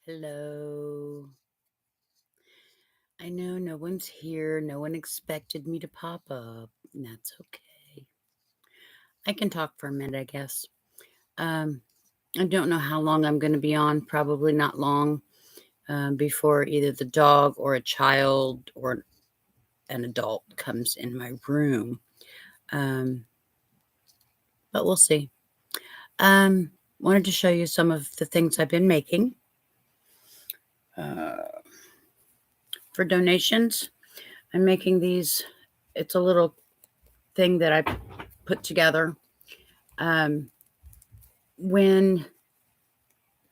Hello. I know no one's here. No one expected me to pop up. And that's okay. I can talk for a minute, I guess. Um, I don't know how long I'm going to be on. Probably not long before either the dog or a child or an adult comes in my room. Um, but we'll see. Um, Wanted to show you some of the things I've been making uh, for donations. I'm making these. It's a little thing that I put together. Um, when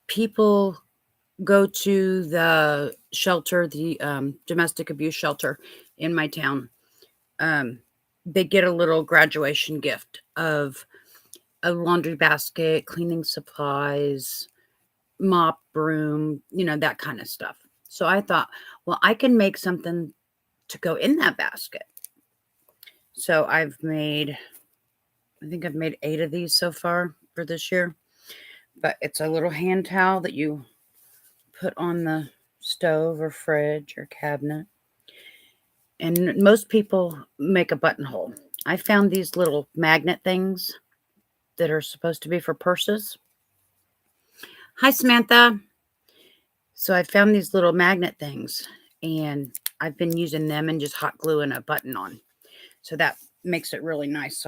people go to the shelter, the domestic abuse shelter in my town, um, they get a little graduation gift of a laundry basket, cleaning supplies, mop, broom, that kind of stuff. So I thought, well, I can make something to go in that basket. So I think I've made 8 of these so far for this year. But it's a little hand towel that you put on the stove or fridge or cabinet. And most people make a buttonhole. I found these little magnet things that are supposed to be for purses. Hi, Samantha. So I found these little magnet things and I've been using them and just hot gluing a button on. So that makes it really nice.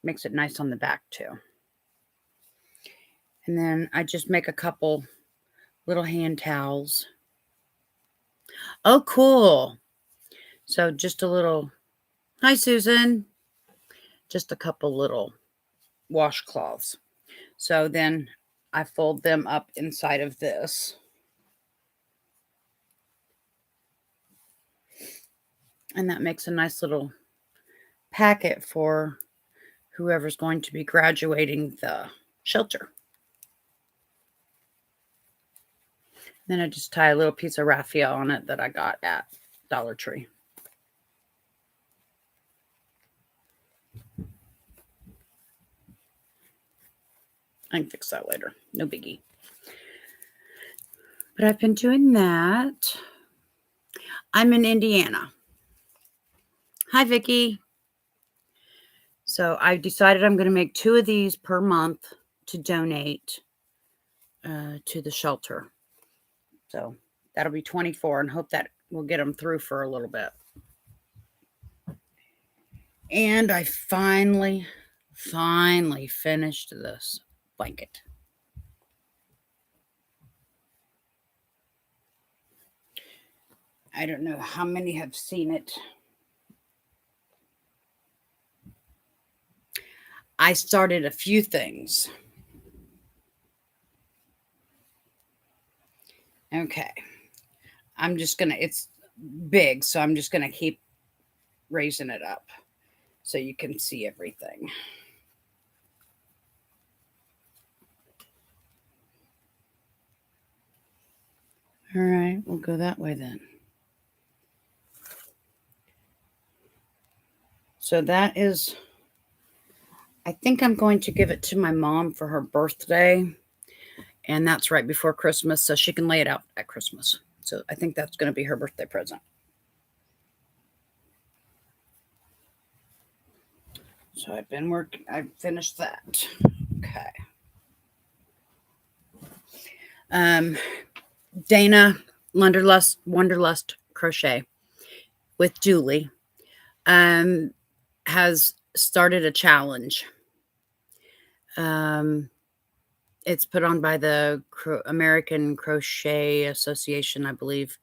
Makes it nice on the back too. And then I just make a couple little hand towels. Oh, cool. So just a little, hi, Susan. Just a couple little washcloths. So then I fold them up inside of this. And that makes a nice little packet for whoever's going to be graduating the shelter. Then I just tie a little piece of raffia on it that I got at Dollar Tree. I can fix that later. No biggie. But I've been doing that. I'm in Indiana. Hi, Vicki. So I decided I'm going to make 2 of these per month to donate to the shelter. So that'll be 24 and hope that we'll get them through for a little bit. And I finally finished this blanket. I don't know how many have seen it. I started a few things. Okay. It's big, so I'm just going to keep raising it up so you can see everything. All right, we'll go that way then. So that is, I think I'm going to give it to my mom for her birthday. And that's right before Christmas, so she can lay it out at Christmas. So I think that's going to be her birthday present. So I finished that. Okay. Dana Wonderlust Crochet with Julie has started a challenge. It's put on by the American Crochet Association, I believe.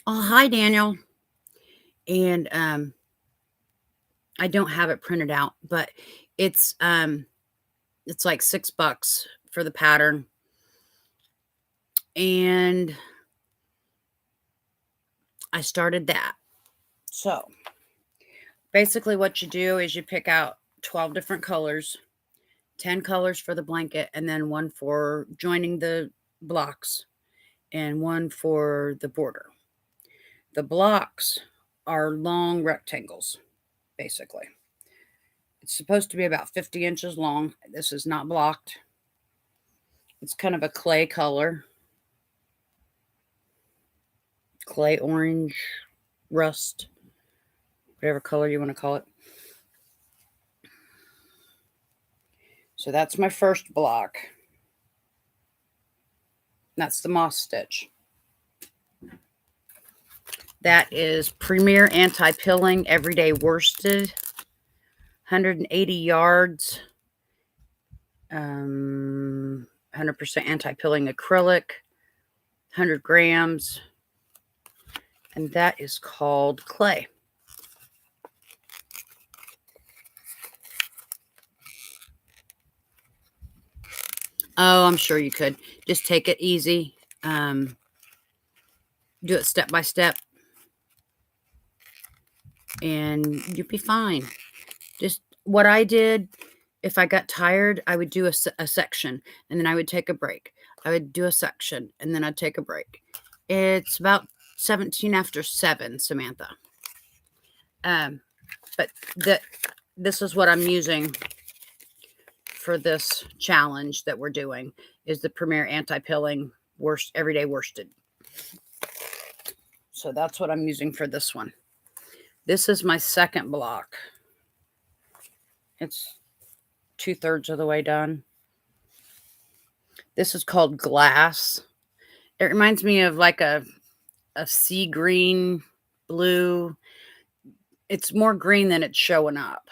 Oh, hi, Daniel. And I don't have it printed out, but it's like $6 for the pattern. And I started that. So basically what you do is you pick out 12 different colors, 10 colors for the blanket, and then one for joining the blocks and one for the border. The blocks are long rectangles, basically. It's supposed to be about 50 inches long. This is not blocked. It's kind of a clay color. Clay orange, rust, whatever color you want to call it. So that's my first block. That's the moss stitch. That is Premier Anti-Pilling Everyday Worsted. 180 yards. 100% anti-pilling acrylic. 100 grams. And that is called Clay. Oh, I'm sure you could. Just take it easy. Do it step by step. And you'll be fine. Just what I did, if I got tired, I would do a section. And then I would take a break. I would do a section. And then I'd take a break. It's about 17 after 7, Samantha. But this is what I'm using for this challenge that we're doing, is the Premier Anti-Pilling Everyday Worsted. So that's what I'm using for this one. This is my second block. It's 2/3 of the way done. This is called Glass. It reminds me of like a sea green, blue. It's more green than it's showing up.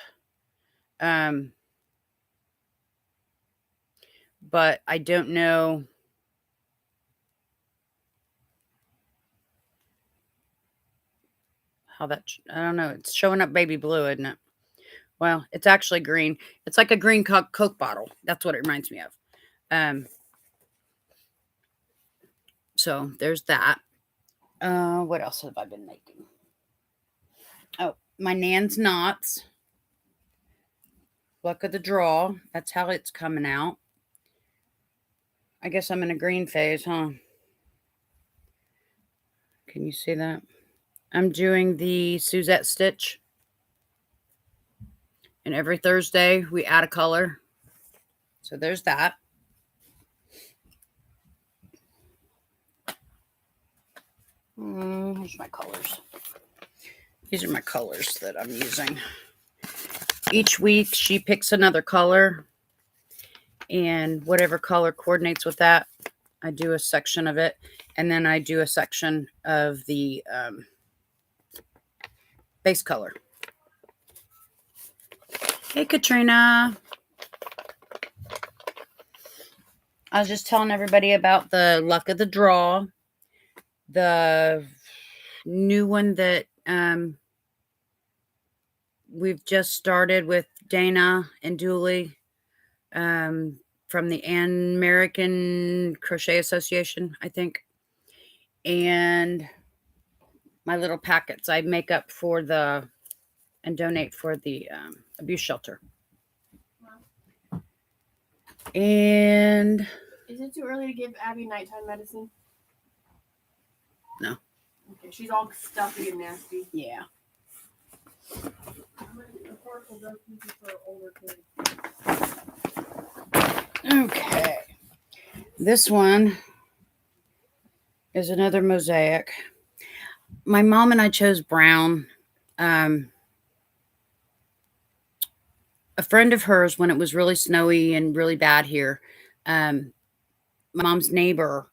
But I don't know how that, I don't know. It's showing up baby blue, isn't it? Well, it's actually green. It's like a green Coke bottle. That's what it reminds me of. So there's that. What else have I been making? Oh, my Nan's Knots. Luck of the Draw. That's how it's coming out. I guess I'm in a green phase, huh? Can you see that? I'm doing the Suzette stitch. And every Thursday we add a color. So there's that. Here's my colors. These are my colors that I'm using. Each week she picks another color, and whatever color coordinates with that, I do a section of it, and then I do a section of the base color. Hey, Katrina. I was just telling everybody about the Luck of the Draw, the new one that we've just started with Dana and Dooley from the American Crochet Association, I think. And my little packets I make up for and donate for the abuse shelter. Wow. And is it too early to give Abby nighttime medicine? No. Okay, she's all stuffy and nasty. Yeah. Okay. This one is another mosaic. My mom and I chose brown. A friend of hers, when it was really snowy and really bad here, my mom's neighbor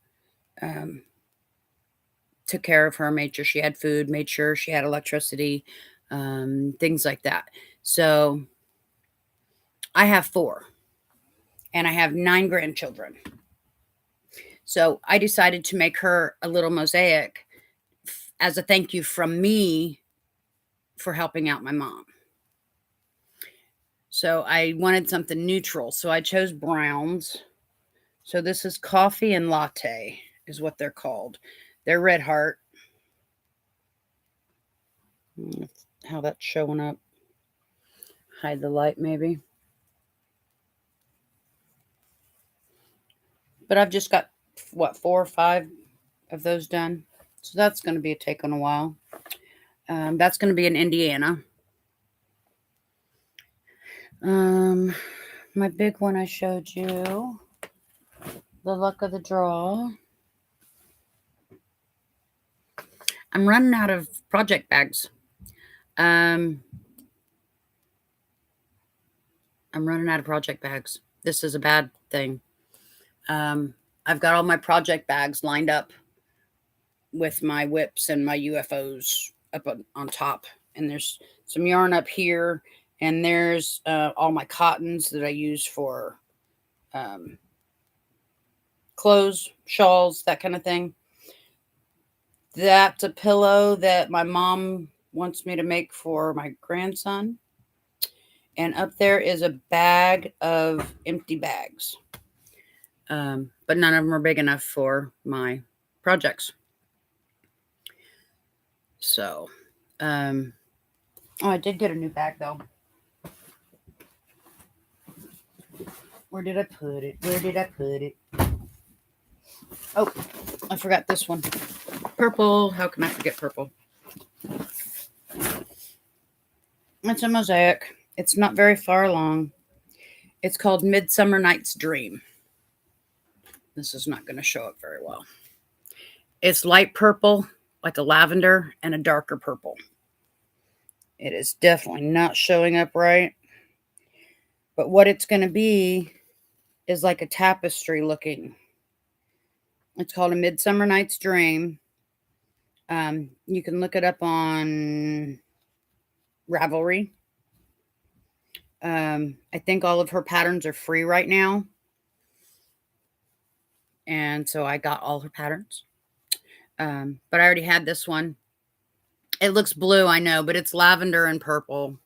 took care of her, made sure she had food, made sure she had electricity, things like that. So I have 4, and I have 9 grandchildren. So I decided to make her a little mosaic as a thank you from me for helping out my mom. So I wanted something neutral. So I chose browns. So this is Coffee and Latte is what they're called. They're red heart. How that's showing up. Hide the light maybe. But I've just got, 4 or 5 of those done. So that's going to be taking a while. That's going to be in Indiana. My big one I showed you the luck of the draw. I'm running out of project bags. I'm running out of project bags. This is a bad thing. I've got all my project bags lined up with my whips and my UFOs up on top. And there's some yarn up here. And there's all my cottons that I use for clothes, shawls, that kind of thing. That's a pillow that my mom wants me to make for my grandson. And up there is a bag of empty bags. But none of them are big enough for my projects. So, oh, I did get a new bag though. Where did I put it? Where did I put it? Oh, I forgot this one. Purple. How can I forget purple? It's a mosaic. It's not very far along. It's called Midsummer Night's Dream. This is not going to show up very well. It's light purple, like a lavender, and a darker purple. It is definitely not showing up right. But what it's going to be is like a tapestry looking. It's called A Midsummer Night's Dream. You can look it up on Ravelry. I think all of her patterns are free right now. And so I got all her patterns. But I already had this one. It looks blue, I know, but it's lavender and purple.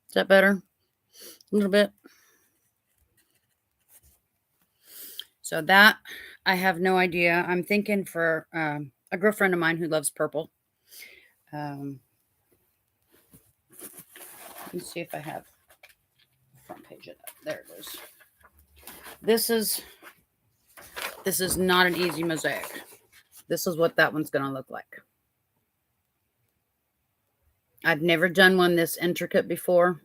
Is that better? A little bit. So that, I have no idea. I'm thinking for a girlfriend of mine who loves purple. Let's see if I have the front page of that. There it is. This is not an easy mosaic. This is what that one's going to look like. I've never done one this intricate before,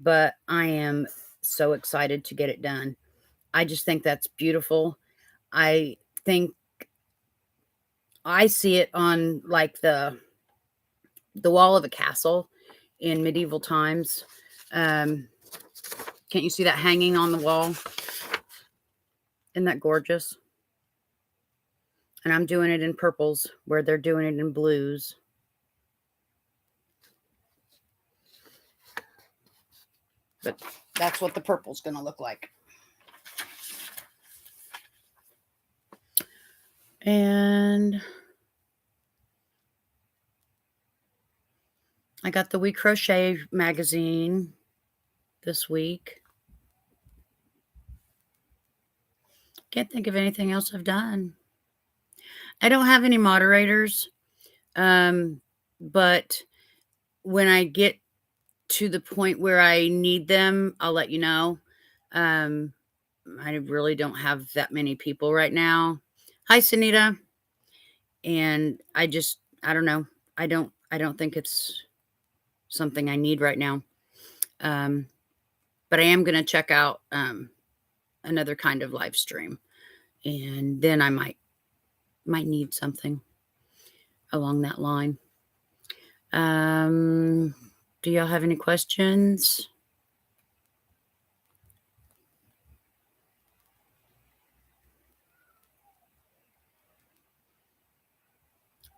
but I am so excited to get it done. I just think that's beautiful. I think I see it on like the wall of a castle in medieval times. Can't you see that hanging on the wall? Isn't that gorgeous? And I'm doing it in purples where they're doing it in blues. But that's what the purple's going to look like. And I got the We Crochet magazine this week. Can't think of anything else I've done. I don't have any moderators. But when I get to the point where I need them, I'll let you know. I really don't have that many people right now. Hi, Sunita. And I don't know. I don't think it's something I need right now. But I am going to check out another kind of live stream. And then I might need something along that line. Do y'all have any questions?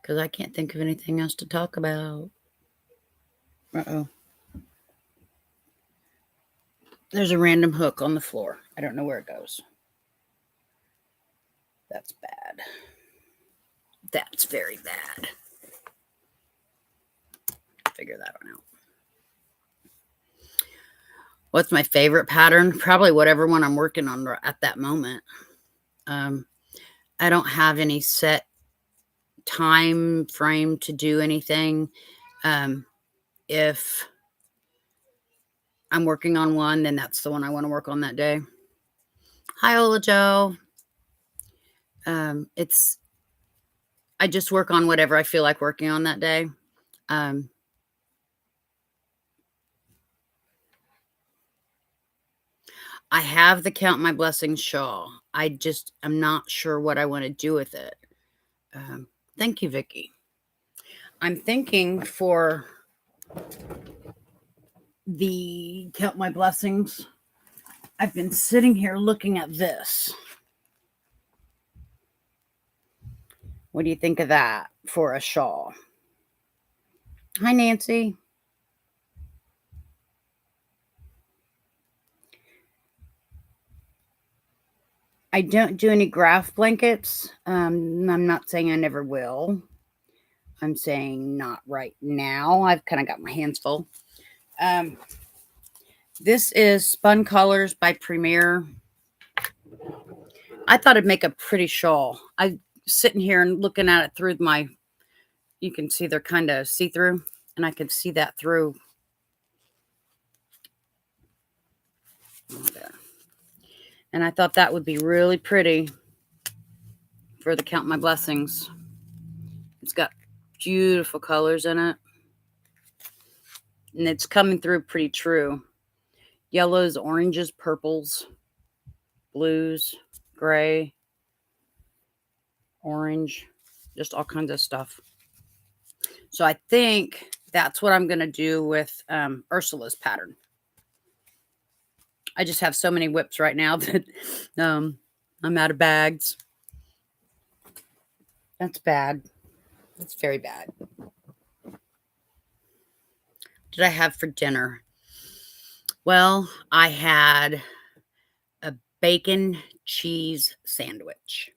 Because I can't think of anything else to talk about. Uh-oh. There's a random hook on the floor. I don't know where it goes. That's bad. That's very bad. Figure that one out. What's my favorite pattern? Probably whatever one I'm working on at that moment. I don't have any set time frame to do anything. If I'm working on one, then that's the one I want to work on that day. Hi, Ola Joe. I just work on whatever I feel like working on that day. Um, I have the Count My Blessings shawl. I'm not sure what I want to do with it. Thank you, Vicky. I'm thinking for the Count My Blessings, I've been sitting here looking at this. What do you think of that for a shawl? Hi, Nancy. I don't do any graph blankets. I'm not saying I never will. I'm saying not right now. I've kind of got my hands full. This is Spun Colors by Premier. I thought it'd make a pretty shawl. I'm sitting here and looking at it through my, you can see they're kind of see-through, and I can see that through. There. And I thought that would be really pretty for the Count My Blessings. It's got beautiful colors in it. And it's coming through pretty true. Yellows, oranges, purples, blues, gray, orange, just all kinds of stuff. So I think that's what I'm going to do with Ursula's pattern. I just have so many whips right now that I'm out of bags. That's bad. That's very bad. Did I have for dinner? Well, I had a bacon cheese sandwich.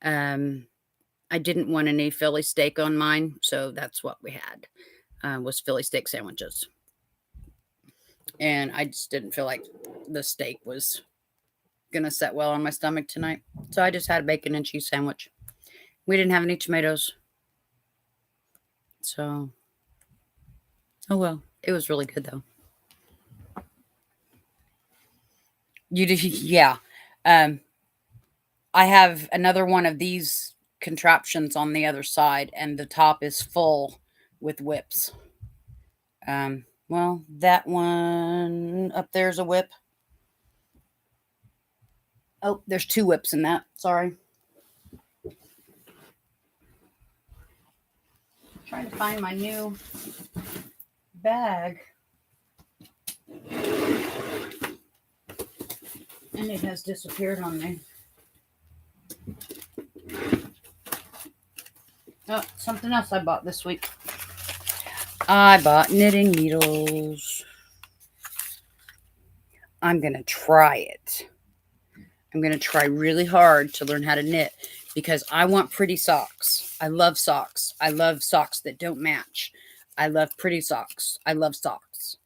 I didn't want any Philly steak on mine, so that's what we had, was Philly steak sandwiches. And I just didn't feel like the steak was going to set well on my stomach tonight. So I just had a bacon and cheese sandwich. We didn't have any tomatoes. So, oh well. It was really good, though. You did, yeah. I have another one of these contraptions on the other side, and the top is full with whips. Well, that one up there's a whip. Oh, there's 2 whips in that. Sorry. I'm trying to find my new bag. And it has disappeared on me. Oh, something else I bought this week. I bought knitting needles. I'm going to try it. I'm going to try really hard to learn how to knit because I want pretty socks. I love socks. I love socks that don't match. I love pretty socks. I love socks.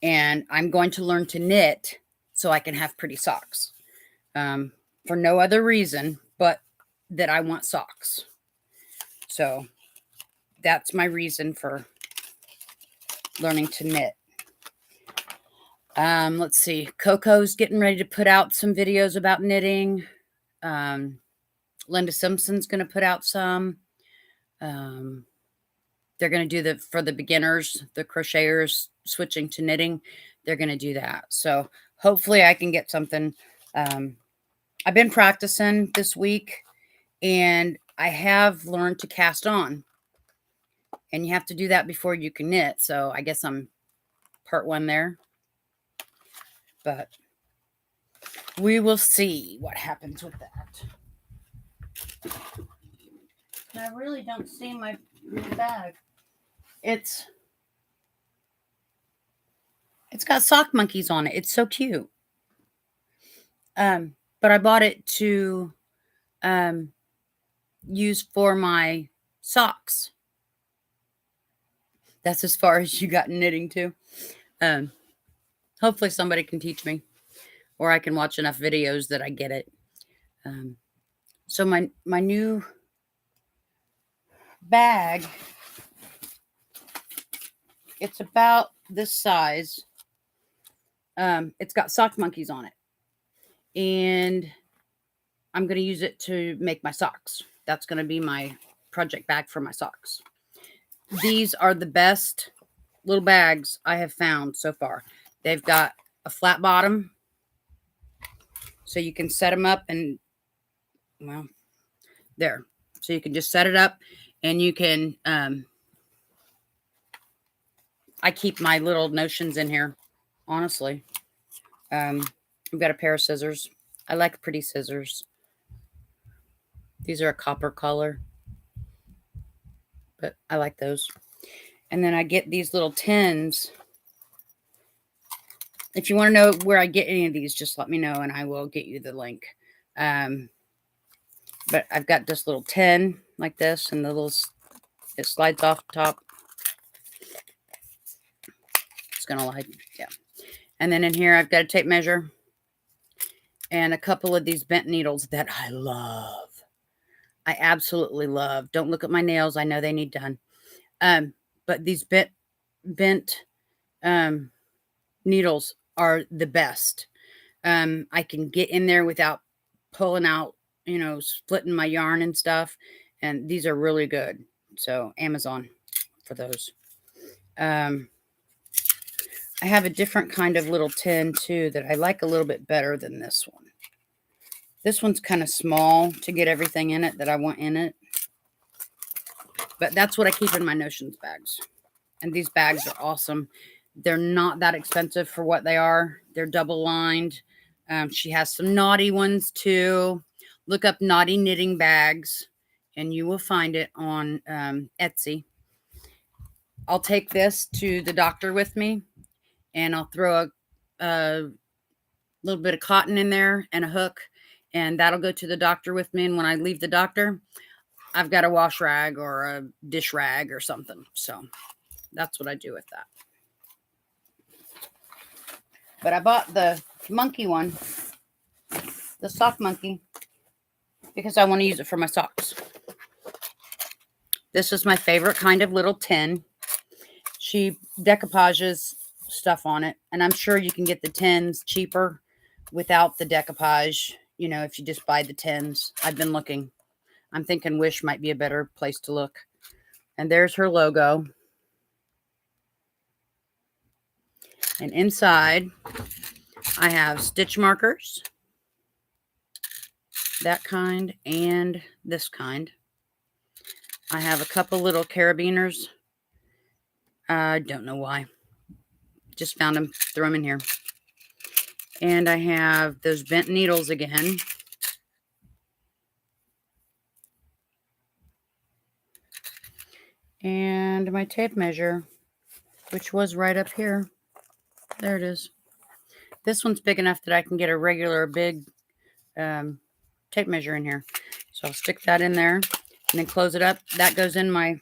And I'm going to learn to knit so I can have pretty socks. For no other reason but that I want socks. So that's my reason for learning to knit. Let's see. Coco's getting ready to put out some videos about knitting. Linda Simpson's going to put out some. They're going to do for the beginners, the crocheters switching to knitting. They're going to do that. So hopefully I can get something. I've been practicing this week, and I have learned to cast on. And you have to do that before you can knit. So I guess I'm part 1 there. But we will see what happens with that. I really don't see my bag. It's got sock monkeys on it. It's so cute. But I bought it to use for my socks. That's as far as you got knitting too. Hopefully somebody can teach me, or I can watch enough videos that I get it. So my new bag, it's about this size. It's got sock monkeys on it, and I'm going to use it to make my socks. That's going to be my project bag for my socks. these are the best little bags I have found so far. They've got a flat bottom, so you can set them up and, well, there. So you can just set it up and you can, I keep my little notions in here, honestly. I've got a pair of scissors. I like pretty scissors. These are a copper color, but I like those. And then I get these little tins. If you want to know where I get any of these, just let me know and I will get you the link. But I've got this little tin like this, and it slides off the top. It's gonna like, yeah. And then in here, I've got a tape measure and a couple of these bent needles that I love. I absolutely love. Don't look at my nails. I know they need done. But these bent needles are the best. I can get in there without pulling out, splitting my yarn and stuff. And these are really good. So Amazon for those. I have a different kind of little tin too that I like a little bit better than this one. This one's kind of small to get everything in it that I want in it. But that's what I keep in my notions bags. And these bags are awesome. They're not that expensive for what they are. They're double lined. She has some naughty ones too. Look up naughty knitting bags and you will find it on Etsy. I'll take this to the doctor with me and I'll throw a little bit of cotton in there and a hook, and that'll go to the doctor with me. And when I leave the doctor, I've got a wash rag or a dish rag or something. So that's what I do with that. But I bought the monkey one, the sock monkey, because I want to use it for my socks. This is my favorite kind of little tin. She decoupages stuff on it, and I'm sure you can get the tins cheaper without the decoupage, if you just buy the tins. I've been looking. I'm thinking Wish might be a better place to look. And there's her logo. And inside, I have stitch markers, that kind and this kind. I have a couple little carabiners. I don't know why. Just found them, threw them in here. And I have those bent needles again. And my tape measure, which was right up here. There it is. This one's big enough that I can get a regular big tape measure in here. So I'll stick that in there and then close it up. That goes in my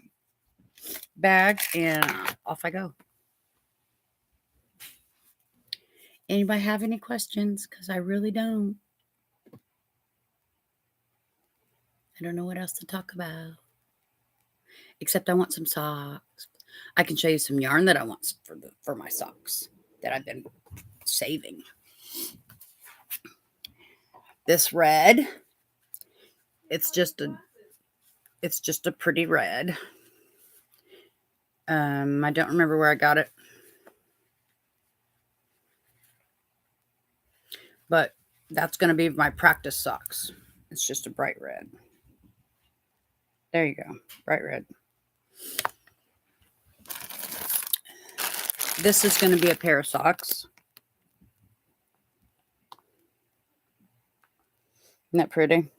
bag and off I go. Anybody have any questions? Because I really don't. I don't know what else to talk about. Except I want some socks. I can show you some yarn that I want for my socks that I've been saving. This red, it's just a pretty red. I don't remember where I got it. But that's going to be my practice socks. It's just a bright red. There you go. Bright red. This is going to be a pair of socks. Isn't that pretty?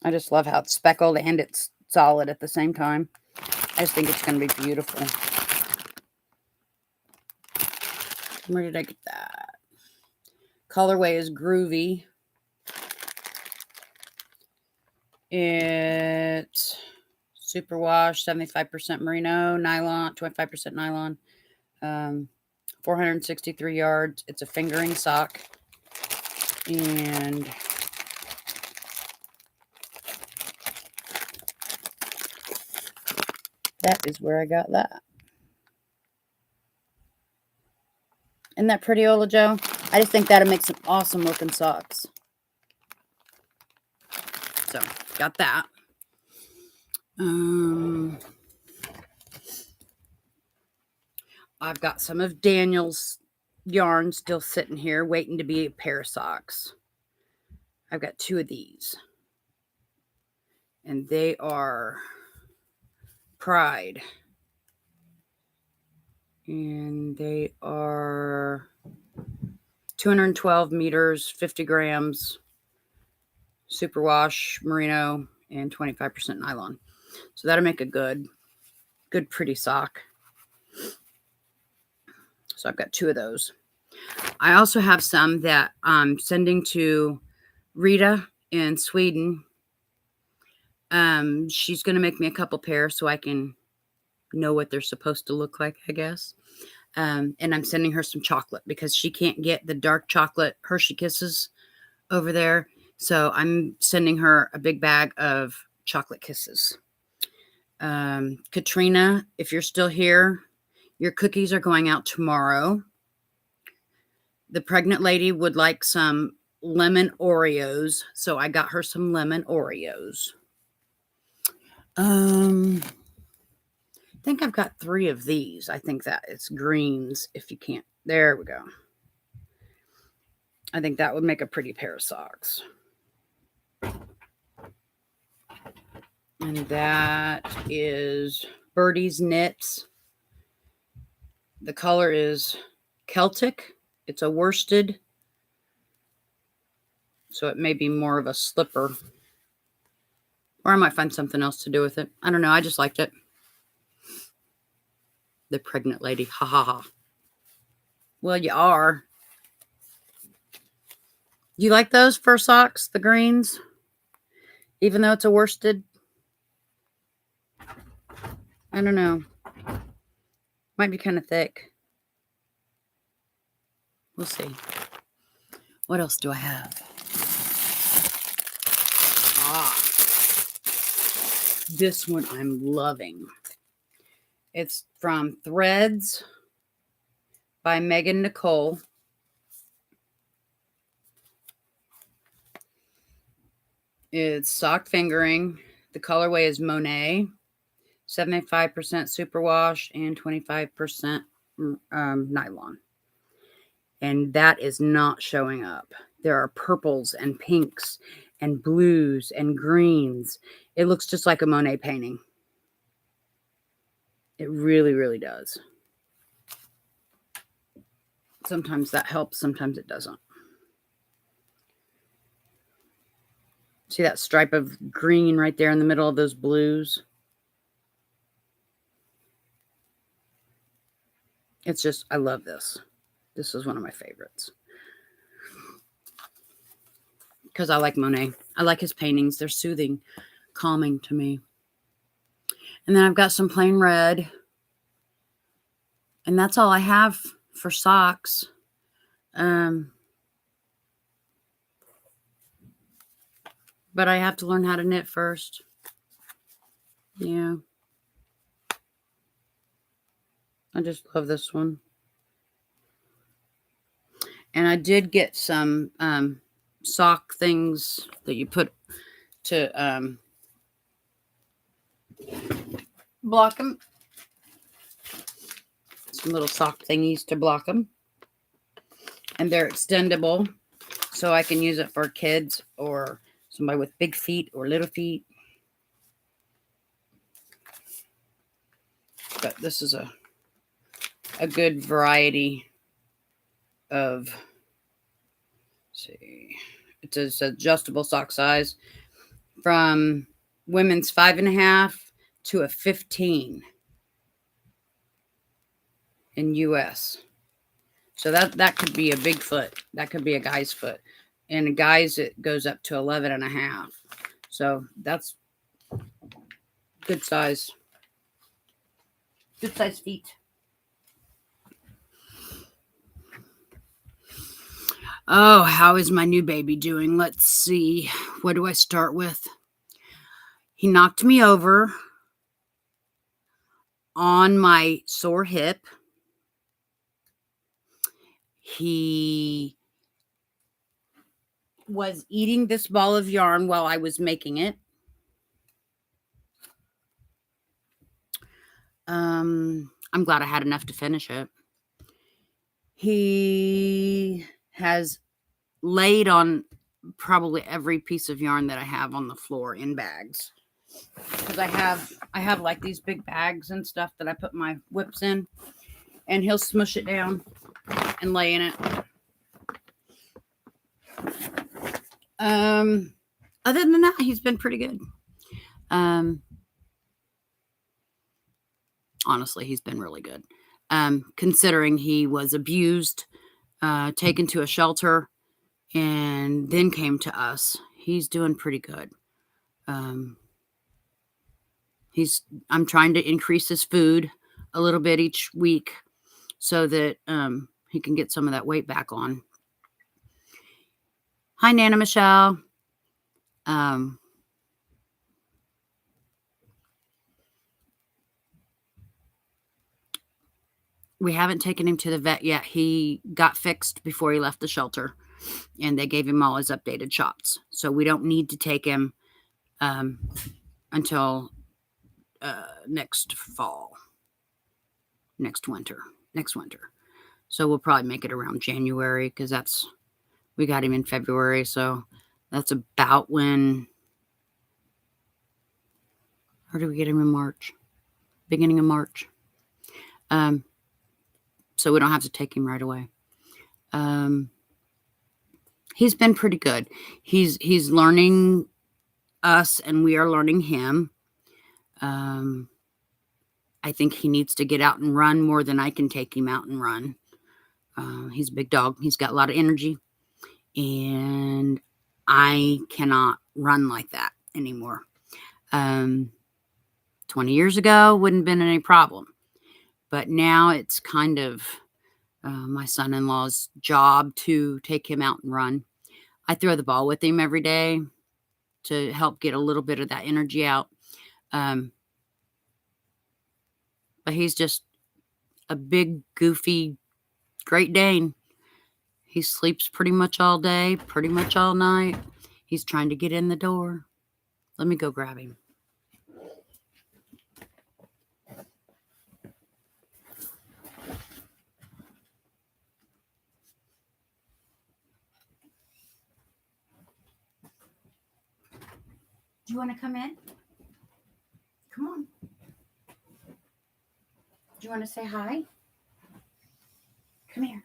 I just love how it's speckled and it's solid at the same time. I just think it's going to be beautiful. Where did I get that? Colorway is Groovy. It's superwash, 75% merino, nylon, 25% nylon, 463 yards. It's a fingering sock. And that is where I got that. Isn't that pretty, Ola Joe? I just think that'll make some awesome looking socks. So, got that. I've got some of Daniel's yarn still sitting here waiting to be a pair of socks. I've got 2 of these. And they are Pride. And they are 212 meters, 50 grams, superwash, merino, and 25% nylon. So that'll make a good pretty sock. So I've got 2 of those. I also have some that I'm sending to Rita in Sweden. She's going to make me a couple pairs so I can know what they're supposed to look like, I guess. And I'm sending her some chocolate because she can't get the dark chocolate Hershey Kisses over there. So I'm sending her a big bag of chocolate kisses. Katrina, if you're still here, your cookies are going out tomorrow. The pregnant lady would like some lemon Oreos, so I got her some lemon Oreos. I think I've got 3 of these. I think that it's greens if you can't. There we go. I think that would make a pretty pair of socks. And that is Birdie's Knits. The color is Celtic. It's a worsted. So it may be more of a slipper. Or I might find something else to do with it. I don't know. I just liked it. The pregnant lady. Ha ha ha. Well, you are. You like those fur socks? The greens? Even though it's a worsted? I don't know. Might be kind of thick. We'll see. What else do I have? This one I'm loving. It's from Threads by Megan Nicole. It's sock fingering. The colorway is Monet. 75% superwash and 25% nylon. And that is not showing up. There are purples and pinks and blues and greens. It looks just like a Monet painting. It really, really does. Sometimes that helps, sometimes it doesn't. See that stripe of green right there in the middle of those blues? It's just, I love this. This is one of my favorites. Because I like Monet. I like his paintings. They're soothing, calming to me. And then I've got some plain red. And that's all I have for socks. But I have to learn how to knit first. Yeah. I just love this one. And I did get some sock things that you put to block them. Some little sock thingies to block them. And they're extendable. So I can use it for kids or somebody with big feet or little feet. But this is a good variety of, let's see, it's an adjustable sock size from women's 5.5 to a 15 in US. So that could be a big foot. That could be a guy's foot. And a guy's, it goes up to 11.5. So that's good size. Good size feet. Oh, how is my new baby doing? Let's see. What do I start with? He knocked me over on my sore hip. He was eating this ball of yarn while I was making it. I'm glad I had enough to finish it. He has laid on probably every piece of yarn that I have on the floor in bags. Because I have like these big bags and stuff that I put my whips in, and he'll smush it down and lay in it. Other than that, he's been pretty good. Honestly, he's been really good. Considering he was abused, taken to a shelter, and then came to us. He's doing pretty good. I'm trying to increase his food a little bit each week so that he can get some of that weight back on. Hi, Nana Michelle. We haven't taken him to the vet yet. He got fixed before he left the shelter, and they gave him all his updated shots. So we don't need to take him until next winter. So we'll probably make it around January, because we got him in February. So that's about when, or did we get him in March? Beginning of March. So we don't have to take him right away. He's been pretty good. He's learning us, and we are learning him. I think he needs to get out and run more than I can take him out and run. He's a big dog. He's got a lot of energy, and I cannot run like that anymore. 20 years ago wouldn't have been any problem, but now it's kind of my son-in-law's job to take him out and run. I throw the ball with him every day to help get a little bit of that energy out. But he's just a big, goofy Great Dane. He sleeps pretty much all day, pretty much all night. He's trying to get in the door. Let me go grab him. Do you want to come in? Come on. Do you want to say hi? Come here.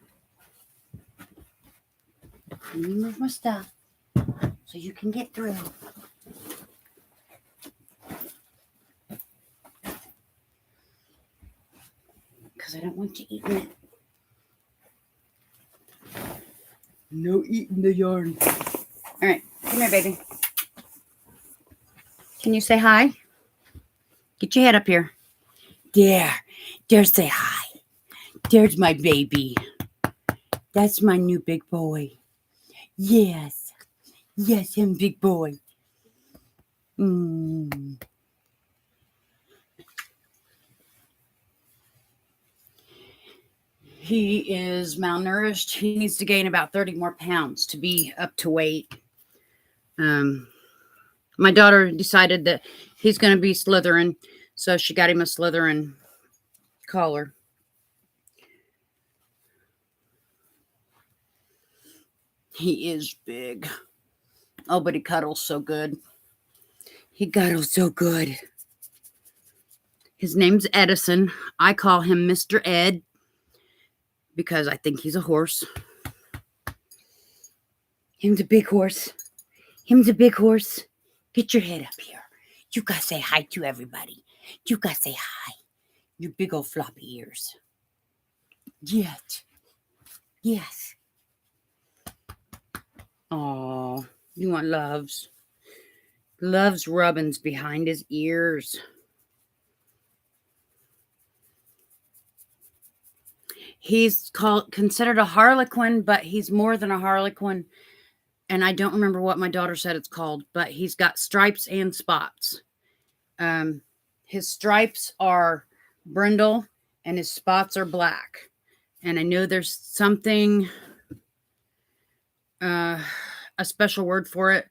Let me move my stuff so you can get through. Because I don't want you eating it. No eating the yarn. All right. Come here, baby. Can you say hi? Get your head up here. There, say hi. There's my baby. That's my new big boy. Yes, him big boy. He is malnourished. He needs to gain about 30 more pounds to be up to weight. My daughter decided that he's going to be Slytherin, so she got him a Slytherin collar. He is big. Oh, but he cuddles so good. His name's Edison. I call him Mr. Ed because I think he's a horse. Him's a big horse. Get your head up here. You gotta say hi to everybody. You gotta say hi. Your big old floppy ears. Yes. Oh, you want Loves. Loves rubbings behind his ears. He's considered a harlequin, but he's more than a harlequin. And I don't remember what my daughter said it's called, but he's got stripes and spots. His stripes are brindle and his spots are black. And I know there's something, a special word for it,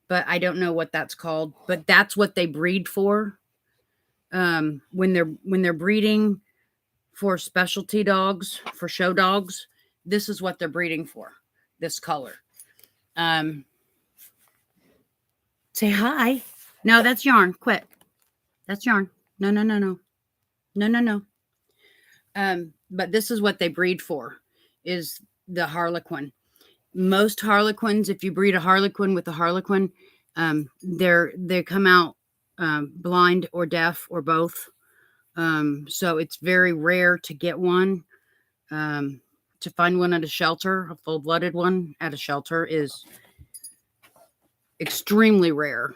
but I don't know what that's called. But that's what they breed for. When they're breeding, for specialty dogs, for show dogs, this is what they're breeding for, this color. Say hi. No, that's yarn. Quit. That's yarn. No, no, no, no. No, no, no. But this is what they breed for, is the Harlequin. Most Harlequins, if you breed a Harlequin with a Harlequin, they come out blind or deaf or both. So it's very rare to get one. To find one at a shelter, a full-blooded one at a shelter, is extremely rare.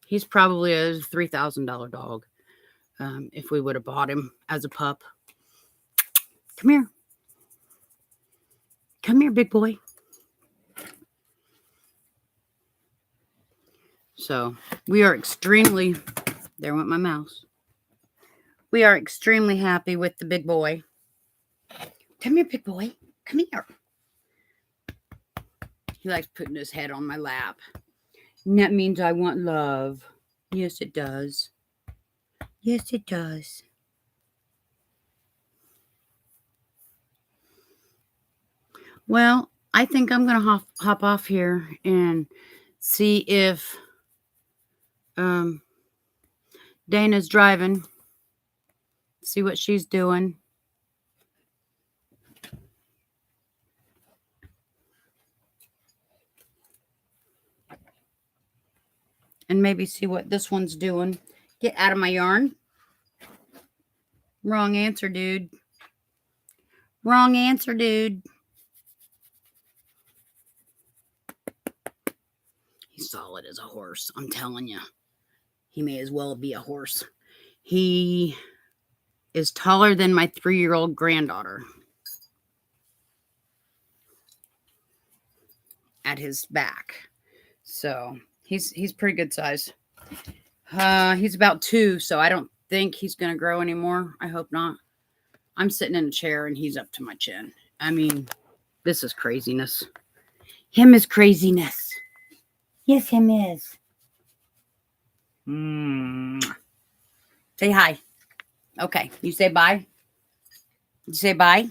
He's probably a $3,000 dog. If we would have bought him as a pup. Come here. Come here, big boy. So we are extremely, there went my mouse. We are extremely happy with the big boy. Come here, big boy. Come here. He likes putting his head on my lap. And that means I want love. Yes, it does. Yes, it does. Well, I think I'm going to hop off here and see if Dana's driving. See what she's doing. And maybe see what this one's doing. Get out of my yarn. Wrong answer, dude. Wrong answer, dude. He's solid as a horse. I'm telling you. He may as well be a horse. He is taller than my 3-year-old granddaughter. At his back. So he's pretty good size. He's about 2, so I don't think he's going to grow anymore. I hope not. I'm sitting in a chair and he's up to my chin. I mean, this is craziness. Him is craziness. Yes, him is. Say hi. Okay, you say bye. You say bye.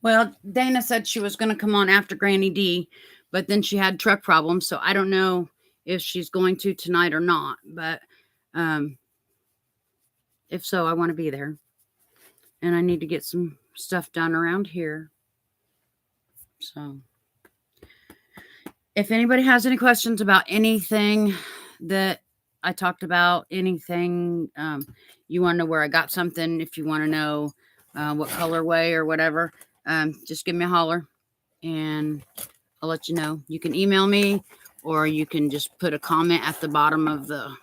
Well, Dana said she was going to come on after Granny D, but then she had truck problems, so I don't know if she's going to tonight or not. But if so, I want to be there. And I need to get some stuff done around here. So if anybody has any questions about anything that I talked about, anything, you want to know where I got something, if you want to know what colorway or whatever, just give me a holler and I'll let you know. You can email me or you can just put a comment at the bottom of the...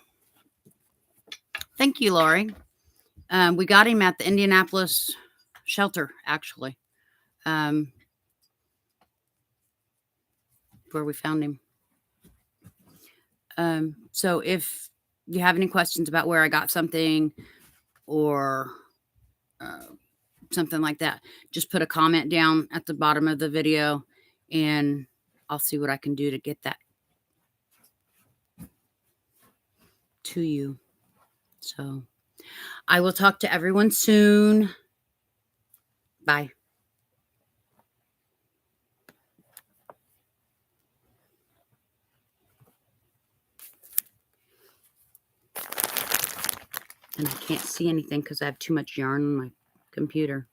Thank you, Lori. We got him at the Indianapolis shelter, actually, where we found him. So if you have any questions about where I got something or something like that, just put a comment down at the bottom of the video and I'll see what I can do to get that to you. So I will talk to everyone soon. Bye. And I can't see anything because I have too much yarn on my computer.